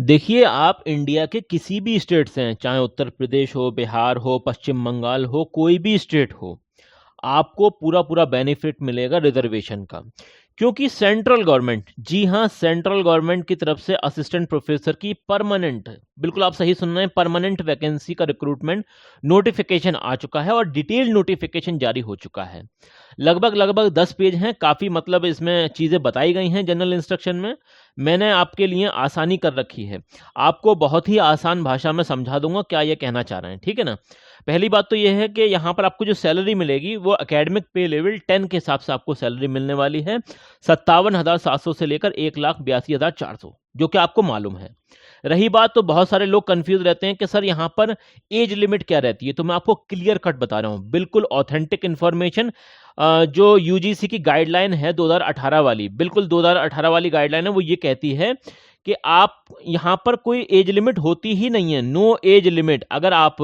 देखिए, आप इंडिया के किसी भी स्टेट से हैं, चाहे उत्तर प्रदेश हो, बिहार हो, पश्चिम बंगाल हो, कोई भी स्टेट हो, आपको पूरा-पूरा बेनिफिट मिलेगा रिज़र्वेशन का। क्योंकि सेंट्रल गवर्नमेंट, जी हाँ, सेंट्रल गवर्नमेंट की तरफ से असिस्टेंट प्रोफ़ेसर की परमानेंट, बिल्कुल आप सही सुन रहे हैं, परमानेंट वैकेंसी का रिक्रूटमेंट नोटिफ़िकेशन आ चुका है और डिटेल्ड नोटिफ़िकेशन जारी हो चुका है। लगभग 10 पेज हैं, काफ़ी मतलब इसमें चीज़ें बताई गई हैं जनरल इंस्ट्रक्शन में। मैंने आपके लिए आसानी कर रखी है। आपको बहुत ही आसान भाषा में समझा दूँगा क्या ये कहना चाह रहे हैं, ठीक है ना? पहली बात तो ये है कि यहाँ पर आपको जो सैलरी मिलेगी वो एकेडमिक पे लेवल 10 के हिसाब से आपको सैलरी मिलने वाली है। 57,700 से लेकर 1,82,400 जो कि आपको मालूम है। रही बात तो बहुत सारे लोग कन्फ्यूज़ रहते हैं कि सर यहाँ पर एज लिमिट क्या रहती है? तो मैं आपको क्लियर कट बता रहा हूँ। बिल्कुल ऑथेंटिक इन्फॉर्मेशन जो यूजीसी की गाइडलाइन है 2018 वाली, बिल्कुल 2018 वाली गाइडलाइन है वो ये कहती है कि आप यहाँ पर कोई एज लिमिट होती ही नहीं है, नो एज लिमिट। अगर आप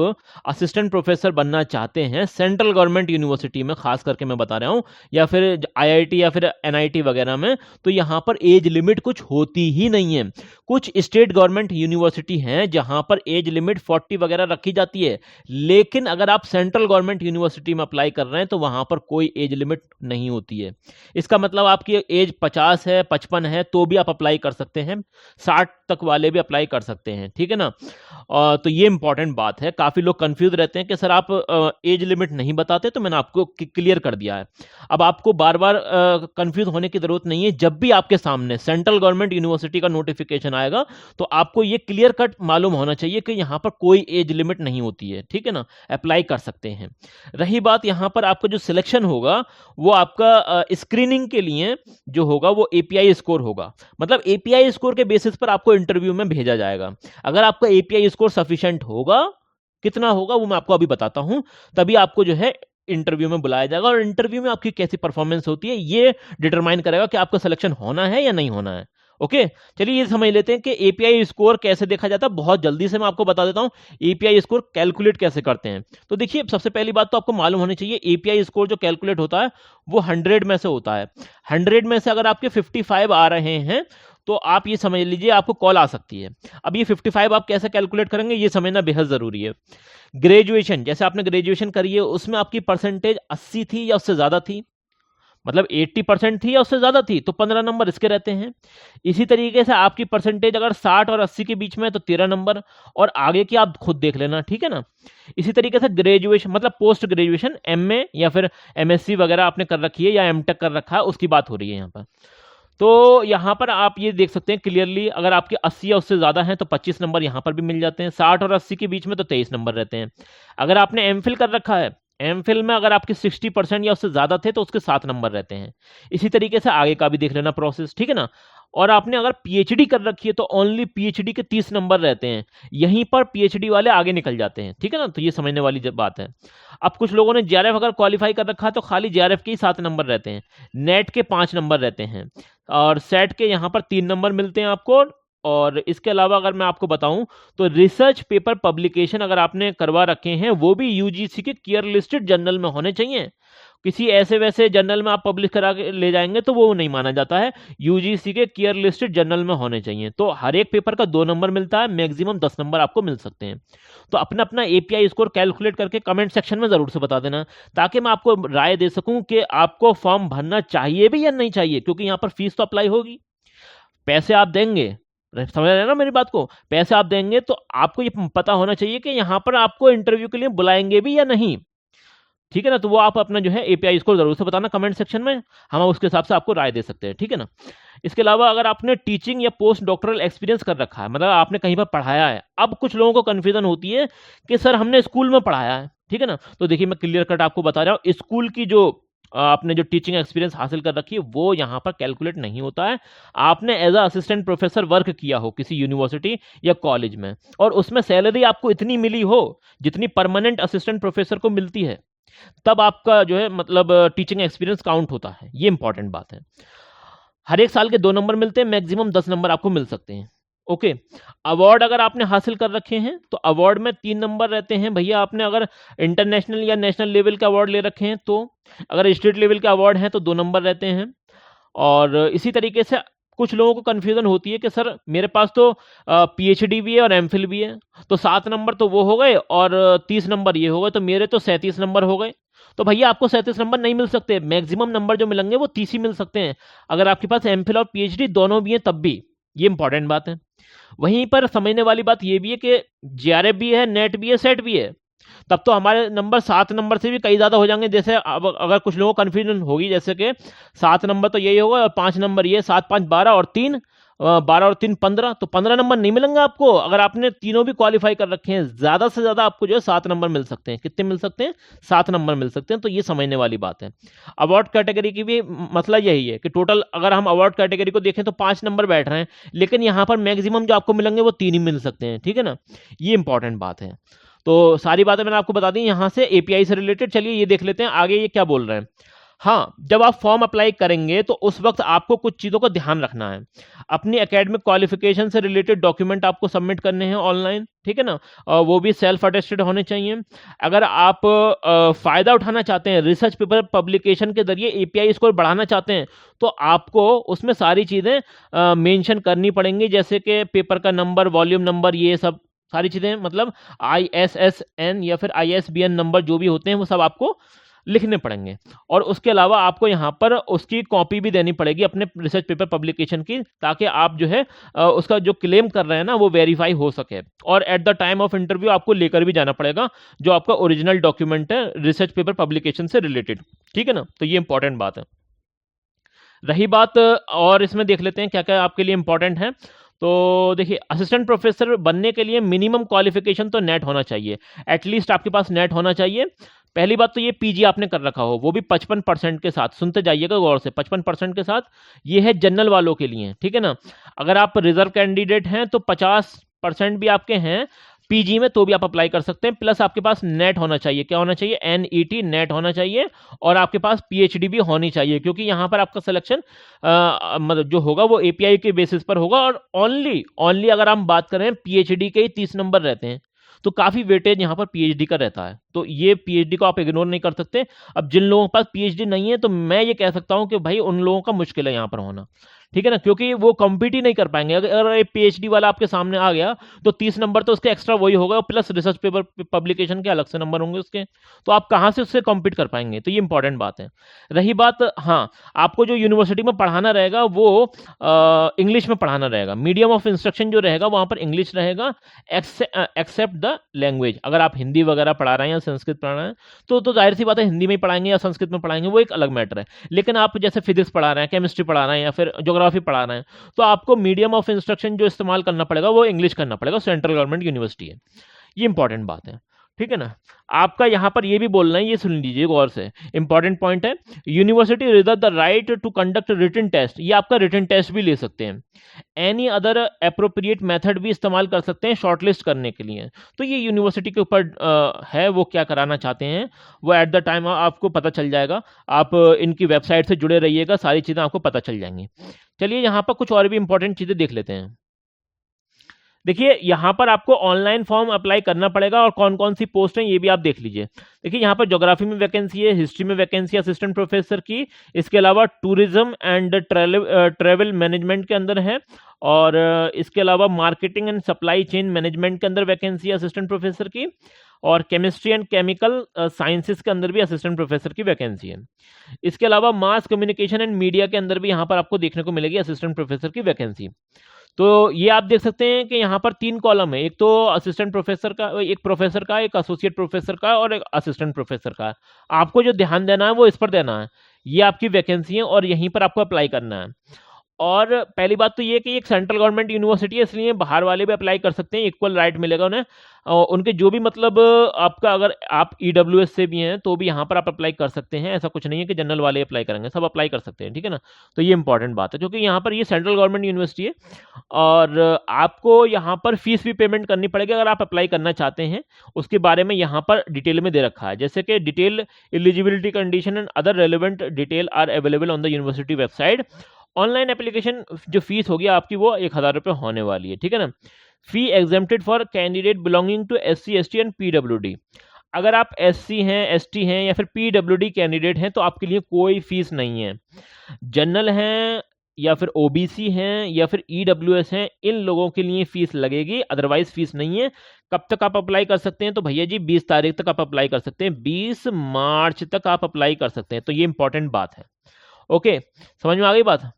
असिस्टेंट प्रोफेसर बनना चाहते हैं सेंट्रल गवर्नमेंट यूनिवर्सिटी में, खास करके मैं बता रहा हूँ, या फिर आईआईटी या फिर एनआईटी वगैरह में, तो यहाँ पर एज लिमिट कुछ होती ही नहीं है। कुछ स्टेट गवर्नमेंट यूनिवर्सिटी हैं जहाँ पर एज लिमिट 40 वगैरह रखी जाती है, लेकिन अगर आप सेंट्रल गवर्नमेंट यूनिवर्सिटी में अप्लाई कर रहे हैं तो वहाँ पर कोई एज लिमिट नहीं होती है। इसका मतलब आपकी एज 50 है, 55 है, तो भी आप अप्लाई कर सकते हैं। 60 तक वाले भी अप्लाई कर सकते हैं, ठीक है ना? तो ये इंपॉर्टेंट बात है। काफ़ी लोग कंफ्यूज रहते हैं कि सर आप एज लिमिट नहीं बताते, तो मैंने आपको क्लियर कर दिया है। अब आपको बार-बार कंफ्यूज होने की ज़रूरत नहीं है। जब भी आपके सामने सेंट्रल गवर्नमेंट यूनिवर्सिटी का नोटिफिकेशन आएगा, तो आपको ये क्लियर कट मालूम होना चाहिए कि यहाँ पर कोई एज लिमिट नहीं होती है, ठीक है ना? अप्लाई कर सकते हैं। रही बात यहाँ पर आपका जो सिलेक्शन होगा, वो आपका स्क्रीनिंग के लिए जो होगा वो एपीआई स्कोर होगा। मतलब एपीआई स्कोर के बेसिस पर आपको इंटरव्यू में भेजा जाएगा। अगर आपका एपीआई स्कोर सफिशिएंट होगा, कितना होगा वो मैं आपको अभी बताता हूं, तभी आपको जो है इंटरव्यू में बुलाया जाएगा, और इंटरव्यू में आपकी कैसी परफॉर्मेंस होती है ये डिटरमाइन करेगा कि आपका सिलेक्शन होना है या नहीं होना है। ओके, चलिए ये समझ लेते हैं कि एपीआई स्कोर कैसे देखा जाता है। बहुत जल्दी से मैं आपको बता देता हूं एपीआई स्कोर कैलकुलेट कैसे करते हैं। तो देखिए, सबसे पहली बात तो आपको मालूम होनी चाहिए, एपीआई स्कोर जो कैलकुलेट होता है वो 100 में से होता है। 100 में से अगर आपके 55 आ रहे हैं, तो आप ये समझ लीजिए आपको कॉल आ सकती है। अब ये 55 आप कैसे कैलकुलेट करेंगे ये समझना बेहद जरूरी है। ग्रेजुएशन, जैसे आपने ग्रेजुएशन करी है, उसमें आपकी परसेंटेज 80 थी या उससे ज्यादा थी, मतलब 80% थी या उससे ज्यादा थी, तो 15 नंबर इसके रहते हैं। इसी तरीके से आपकी परसेंटेज अगर 60 और 80 के बीच में है तो 13 नंबर, और आगे की आप खुद देख लेना, ठीक है ना? इसी तरीके से ग्रेजुएशन मतलब पोस्ट ग्रेजुएशन, एमए या फिर एमएससी वगैरह आपने कर रखी है या एमटेक कर रखा है, उसकी बात हो रही है यहाँ पर। तो यहाँ पर आप ये देख सकते हैं क्लियरली, अगर आपके 80 या उससे ज़्यादा हैं तो 25 नंबर यहाँ पर भी मिल जाते हैं। 60 और 80 के बीच में तो 23 नंबर रहते हैं। अगर आपने एमफिल कर रखा है, एमफिल में अगर आपके 60% या उससे ज़्यादा थे तो उसके 7 नंबर रहते हैं। इसी तरीके से आगे का भी देख लेना प्रोसेस, ठीक है ना? और आपने अगर पीएचडी कर रखी है तो ओनली पीएचडी के 30 नंबर रहते हैं। यहीं पर पीएचडी वाले आगे निकल जाते हैं, ठीक है ना? तो ये समझने वाली बात है। अब कुछ लोगों ने जेआरएफ अगर क्वालिफाई कर रखा है तो खाली जेआरएफ के ही 7 नंबर रहते हैं। नेट के 5 नंबर रहते हैं, और सेट के यहाँ पर 3 नंबर मिलते हैं आपको। और इसके अलावा अगर मैं आपको बताऊं तो रिसर्च पेपर पब्लिकेशन अगर आपने करवा रखे हैं वो भी यूजीसी के केयर लिस्टेड जर्नल में होने चाहिए। किसी ऐसे वैसे जर्नल में आप पब्लिश करा के ले जाएंगे तो वो नहीं माना जाता है। यूजीसी के केयर लिस्टेड जर्नल में होने चाहिए। तो हर एक पेपर का 2 नंबर मिलता है, मैक्सिमम 10 नंबर आपको मिल सकते हैं। तो अपना अपना एपीआई स्कोर कैलकुलेट करके कमेंट सेक्शन में जरूर से बता देना, ताकि मैं आपको राय दे सकूं कि आपको फॉर्म भरना चाहिए भी या नहीं चाहिए। क्योंकि यहाँ पर फीस तो अप्लाई होगी, पैसे आप देंगे, समझ रहे हैं ना मेरी बात को? पैसे आप देंगे तो आपको ये पता होना चाहिए कि यहाँ पर आपको इंटरव्यू के लिए बुलाएंगे भी या नहीं, ठीक है ना? तो वो आप अपना जो है एपीआई स्कोर जरूर से बताना कमेंट सेक्शन में, हम उसके हिसाब से आपको राय दे सकते हैं, ठीक है ना? इसके अलावा अगर आपने टीचिंग या पोस्ट डॉक्टरल एक्सपीरियंस कर रखा है, मतलब आपने कहीं पर पढ़ाया है। अब कुछ लोगों को कंफ्यूजन होती है कि सर हमने स्कूल में पढ़ाया है, ठीक है ना? तो देखिए, मैं क्लियर कट आपको बता रहा हूँ, स्कूल की जो आपने जो टीचिंग एक्सपीरियंस हासिल कर रखी है वो यहाँ पर कैलकुलेट नहीं होता है। आपने as a assistant professor work किया हो किसी यूनिवर्सिटी या कॉलेज में, और उसमें सैलरी आपको इतनी मिली हो जितनी परमानेंट असिस्टेंट प्रोफेसर को मिलती है, तब आपका जो है मतलब टीचिंग एक्सपीरियंस काउंट होता है। ये इंपॉर्टेंट बात है। हर एक साल के 2 नंबर मिलते हैं, मैक्सिमम 10 नंबर आपको मिल सकते हैं। ओके, अवार्ड अगर आपने हासिल कर रखे हैं तो अवार्ड में 3 नंबर रहते हैं भैया। आपने अगर इंटरनेशनल या नेशनल लेवल के अवार्ड ले रखे हैं तो, अगर स्टेट लेवल के अवार्ड हैं तो 2 नंबर रहते हैं। और इसी तरीके से कुछ लोगों को कन्फ्यूजन होती है कि सर मेरे पास तो पीएचडी भी है और एमफिल भी है, तो 7 नंबर तो वो हो गए और 30 नंबर ये हो गए, तो मेरे तो 37 नंबर हो गए। तो भैया आपको 37 नंबर नहीं मिल सकते, मैक्सिमम नंबर जो मिलेंगे वो 30 ही मिल सकते हैं, अगर आपके पास एमफिल और पीएचडी दोनों भी हैं तब भी। ये इंपॉर्टेंट बात है। वहीं पर समझने वाली बात ये भी है कि जेआरएफ भी है, नेट भी है, सेट भी है, तब तो हमारे नंबर 7 नंबर से भी कई ज़्यादा हो जाएंगे। जैसे अब अगर कुछ लोगों को कन्फ्यूजन होगी, जैसे कि 7 नंबर तो यही होगा और 5 नंबर ये, 7 5 12 और 3 12 और 3 15, तो 15 नंबर नहीं मिलेंगे आपको अगर आपने तीनों भी क्वालिफाई कर रखे हैं। ज़्यादा से ज़्यादा आपको जो है 7 नंबर मिल सकते हैं। कितने मिल सकते हैं? 7 नंबर मिल सकते हैं। तो ये समझने वाली बात है। अवार्ड कैटेगरी की भी मसला यही है कि टोटल अगर हम अवार्ड कैटेगरी को देखें तो 5 नंबर बैठ रहे हैं, लेकिन यहाँ पर मैक्सिमम जो आपको मिलेंगे वो 3 ही मिल सकते हैं। ठीक है ना, ये इंपॉर्टेंट बात है। तो सारी बातें मैंने आपको बता दी यहाँ से एपीआई से रिलेटेड। चलिए ये देख लेते हैं आगे ये क्या बोल रहे हैं। हाँ, जब आप फॉर्म अप्लाई करेंगे तो उस वक्त आपको कुछ चीज़ों का ध्यान रखना है। अपनी एकेडमिक क्वालिफिकेशन से रिलेटेड डॉक्यूमेंट आपको सबमिट करने हैं ऑनलाइन, ठीक है ना, और वो भी सेल्फ अटेस्टेड होने चाहिए। अगर आप फ़ायदा उठाना चाहते हैं, रिसर्च पेपर पब्लिकेशन के जरिए एपीआई स्कोर बढ़ाना चाहते हैं, तो आपको उसमें सारी चीज़ें मेंशन करनी पड़ेंगी, जैसे कि पेपर का नंबर, वॉल्यूम नंबर, ये सब सारी चीज़ें, मतलब ISSN या फिर ISBN नंबर जो भी होते हैं वो सब आपको लिखने पड़ेंगे। और उसके अलावा आपको यहाँ पर उसकी कॉपी भी देनी पड़ेगी अपने रिसर्च पेपर पब्लिकेशन की, ताकि आप जो है उसका जो क्लेम कर रहे हैं ना वो वेरीफाई हो सके। और at the time of interview आपको लेकर भी जाना पड़ेगा जो आपका ओरिजिनल डॉक्यूमेंट है रिसर्च पेपर पब्लिकेशन से रिलेटेड। ठीक है ना, तो ये इंपॉर्टेंट बात है। रही बात और इसमें देख लेते हैं क्या क्या आपके लिए इंपॉर्टेंट है। तो देखिए, असिस्टेंट प्रोफेसर बनने के लिए मिनिमम क्वालिफिकेशन तो नेट होना चाहिए, एटलीस्ट आपके पास नेट होना चाहिए। पहली बात तो ये पीजी आपने कर रखा हो, वो भी 55% के साथ। सुनते जाइएगा गौर से, 55% के साथ। ये है जनरल वालों के लिए, ठीक है ना। अगर आप रिजर्व कैंडिडेट हैं तो 50% भी आपके हैं पीजी में, तो भी आप अप्लाई कर सकते हैं। प्लस आपके पास नेट होना चाहिए। क्या होना चाहिए? NET नेट होना चाहिए। और आपके पास पीएचडी भी होनी चाहिए, क्योंकि यहाँ पर आपका सिलेक्शन मतलब जो होगा वो एपीआई के बेसिस पर होगा। और ओनली अगर हम बात करें पीएचडी के ही 30 नंबर रहते हैं, तो काफ़ी वेटेज यहाँ पर पीएचडी का रहता है। तो ये पीएचडी को आप इग्नोर नहीं कर सकते। अब जिन लोगों के पास पीएचडी नहीं है, तो मैं ये कह सकता हूँ कि भाई उन लोगों का मुश्किल है यहाँ पर होना, ठीक है ना, क्योंकि वो कम्पीट ही नहीं कर पाएंगे। अगर एक पीएचडी वाला आपके सामने आ गया तो 30 नंबर तो उसके एक्स्ट्रा वही होगा, प्लस रिसर्च पेपर पब्लिकेशन के अलग से नंबर होंगे उसके, तो आप कहाँ से उससे कम्पीट कर पाएंगे। तो ये इंपॉर्टेंट बात है। रही बात, हाँ, आपको जो यूनिवर्सिटी में पढ़ाना रहेगा वो इंग्लिश में पढ़ाना रहेगा। मीडियम ऑफ इंस्ट्रक्शन जो रहेगा वहाँ पर इंग्लिश रहेगा, एक्सेप्ट द लैंग्वेज। अगर आप हिंदी वगैरह पढ़ा रहे हैं या संस्कृत पढ़ा रहे हैं तो जाहिर सी बात है हिंदी में ही पढ़ाएंगे या संस्कृत में पढ़ाएंगे, वो एक अलग मैटर है। लेकिन आप जैसे फिजिक्स पढ़ा रहे हैं, केमिस्ट्री पढ़ा रहे हैं या फिर ज्योग्राफी पढ़ा रहे हैं, तो आपको मीडियम ऑफ इंस्ट्रक्शन जो इस्तेमाल करना पड़ेगा वो इंग्लिश करना पड़ेगा। सेंट्रल गवर्नमेंट यूनिवर्सिटी है, ये इंपॉर्टेंट बात है, ठीक है ना। आपका यहाँ पर ये भी बोलना है, ये सुन लीजिए गौर से, इंपॉर्टेंट पॉइंट है। University reserve the right to conduct written test, ये आपका रिटन टेस्ट भी ले सकते हैं। एनी अदर अप्रोप्रिएट मेथड भी इस्तेमाल कर सकते हैं शॉर्टलिस्ट करने के लिए। तो ये यूनिवर्सिटी के ऊपर है, वो क्या कराना चाहते हैं वो एट द टाइम आपको पता चल जाएगा। आप इनकी वेबसाइट से जुड़े रहिएगा, सारी चीज़ें आपको पता चल जाएंगी। चलिए यहाँ पर कुछ और भी इंपॉर्टेंट चीज़ें देख लेते हैं। देखिए, यहाँ पर आपको ऑनलाइन फॉर्म अप्लाई करना पड़ेगा और कौन कौन सी पोस्ट हैं ये भी आप देख लीजिए। देखिए, यहाँ पर ज्योग्राफी में वैकेंसी है, हिस्ट्री में वैकेंसी असिस्टेंट प्रोफेसर की, इसके अलावा टूरिज्म एंड ट्रैवल मैनेजमेंट के अंदर है, और इसके अलावा marketing and supply chain management के अंदर वैकेंसी है असिस्टेंट प्रोफेसर की, और केमिस्ट्री एंड केमिकल साइंसेस के अंदर भी असिस्टेंट प्रोफेसर की वैकेंसी है। इसके अलावा मास कम्युनिकेशन एंड मीडिया के अंदर भी यहाँ पर आपको देखने को मिलेगी असिस्टेंट प्रोफेसर की वैकेंसी। तो ये आप देख सकते हैं कि यहाँ पर 3 कॉलम है, एक तो असिस्टेंट प्रोफेसर का, एक प्रोफेसर का, एक एसोसिएट प्रोफेसर का और एक असिस्टेंट प्रोफेसर का। आपको जो ध्यान देना है वो इस पर देना है। ये आपकी वैकेंसी है और यहीं पर आपको अप्लाई करना है। और पहली बात तो ये कि एक सेंट्रल गवर्नमेंट यूनिवर्सिटी है, इसलिए बाहर वाले भी अप्लाई कर सकते हैं, इक्वल राइट मिलेगा उन्हें। उनके जो भी मतलब आपका, अगर आप EWS से भी हैं तो भी यहाँ पर आप अप्लाई कर सकते हैं। ऐसा कुछ नहीं है कि जनरल वाले अप्लाई करेंगे, सब अप्लाई कर सकते हैं, ठीक है ना। तो ये इंपॉर्टेंट बात है, क्योंकि यहाँ पर ये सेंट्रल गवर्नमेंट यूनिवर्सिटी है और आपको यहाँ पर फीस भी पेमेंट करनी पड़ेगी अगर आप अप्लाई करना चाहते हैं। उसके बारे में यहाँ पर डिटेल में दे रखा है, जैसे कि detail eligibility condition and other relevant detail are available on the university website. Online application जो फीस होगी आपकी वो 1000 रुपये होने वाली है, ठीक है ना। Fee exempted for candidate belonging to SC ST and PWD। अगर आप SC हैं, ST हैं या फिर PWD कैंडिडेट हैं तो आपके लिए कोई फीस नहीं है। जनरल हैं या फिर ओबीसी हैं या फिर ईडब्ल्यूएस हैं, इन लोगों के लिए फीस लगेगी, अदरवाइज फीस नहीं है। कब तक आप अप्लाई कर सकते हैं? तो भैया जी 20 तारीख तक आप अप्लाई कर सकते हैं, 20 मार्च तक आप अप्लाई कर सकते हैं। तो ये इंपॉर्टेंट बात है। ओके, समझ में आ गई बात?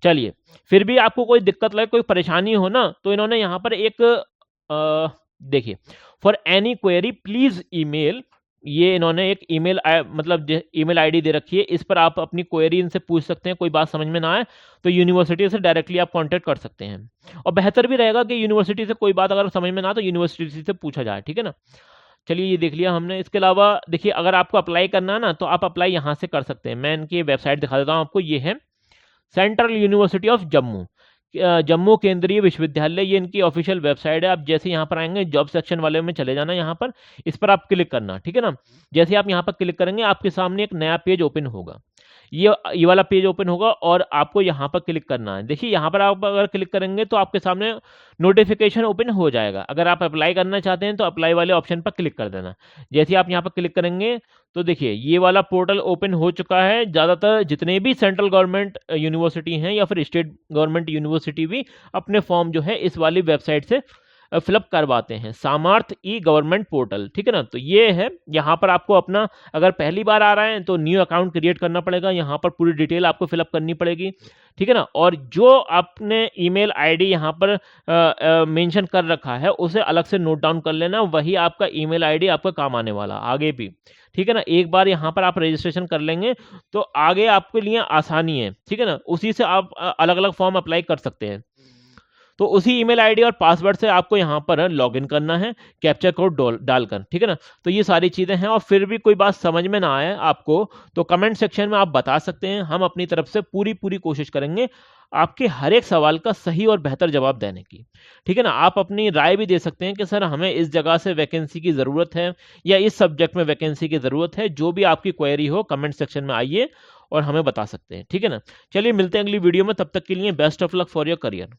चलिए, फिर भी आपको कोई दिक्कत लगे, कोई परेशानी हो ना, तो इन्होंने यहाँ पर एक देखिए, for any query please email, ये इन्होंने एक ईमेल मतलब ईमेल आईडी दे रखी है, इस पर आप अपनी क्वेरी इनसे पूछ सकते हैं। कोई बात समझ में ना आए तो यूनिवर्सिटी से डायरेक्टली आप कांटेक्ट कर सकते हैं, और बेहतर भी रहेगा कि यूनिवर्सिटी से कोई बात अगर समझ में ना आए तो यूनिवर्सिटी से पूछा जाए, ठीक है ना। चलिए, ये देख लिया हमने। इसके अलावा देखिए, अगर आपको अप्लाई करना है ना, तो आप अप्लाई यहाँ से कर सकते हैं। मैं इनकी वेबसाइट दिखा देता हूँ आपको। ये है central university of Jammu, Jammu केंद्रीय विश्वविद्यालय, ये इनकी ऑफिशियल वेबसाइट है। आप जैसे यहाँ पर आएंगे, जॉब सेक्शन वाले में चले जाना, यहाँ पर इस पर आप क्लिक करना, ठीक है ना। जैसे आप यहाँ पर क्लिक करेंगे, आपके सामने एक नया पेज ओपन होगा, ये वाला पेज ओपन होगा, और आपको यहाँ पर क्लिक करना है। देखिए, यहाँ पर आप अगर क्लिक करेंगे तो आपके सामने नोटिफिकेशन ओपन हो जाएगा। अगर आप अप्लाई करना चाहते हैं तो अप्लाई वाले ऑप्शन पर क्लिक कर देना। जैसे ही आप यहाँ पर क्लिक करेंगे तो देखिए, ये वाला पोर्टल ओपन हो चुका है। ज़्यादातर जितने भी सेंट्रल गवर्नमेंट यूनिवर्सिटी हैं या फिर स्टेट गवर्नमेंट यूनिवर्सिटी भी अपने फॉर्म जो है इस वाली वेबसाइट से फिलअप करवाते हैं, सामर्थ ई गवर्नमेंट पोर्टल, ठीक है ना। तो ये है, यहाँ पर आपको अपना, अगर पहली बार आ रहे हैं तो न्यू अकाउंट क्रिएट करना पड़ेगा, यहाँ पर पूरी डिटेल आपको फिलअप करनी पड़ेगी, ठीक है ना। और जो आपने ईमेल आईडी यहाँ पर मेंशन कर रखा है उसे अलग से नोट डाउन कर लेना, वही आपका ईमेल आईडी आपका काम आने वाला आगे भी, ठीक है ना। एक बार यहाँ पर आप रजिस्ट्रेशन कर लेंगे तो आगे आपके लिए आसानी है, ठीक है ना। उसी से आप अलग अलग फॉर्म अप्लाई कर सकते हैं। तो उसी ईमेल आईडी और पासवर्ड से आपको यहाँ पर लॉगिन करना है, कैप्चा कोड डालकर, ठीक है ना। तो ये सारी चीज़ें हैं, और फिर भी कोई बात समझ में ना आए आपको तो कमेंट सेक्शन में आप बता सकते हैं। हम अपनी तरफ से पूरी कोशिश करेंगे आपके हर एक सवाल का सही और बेहतर जवाब देने की, ठीक है ना। आप अपनी राय भी दे सकते हैं कि सर हमें इस जगह से वैकेंसी की ज़रूरत है या इस सब्जेक्ट में वैकेंसी की ज़रूरत है। जो भी आपकी क्वेरी हो कमेंट सेक्शन में आइए और हमें बता सकते हैं, ठीक है ना। चलिए, मिलते हैं अगली वीडियो में, तब तक के लिए best of luck for your career.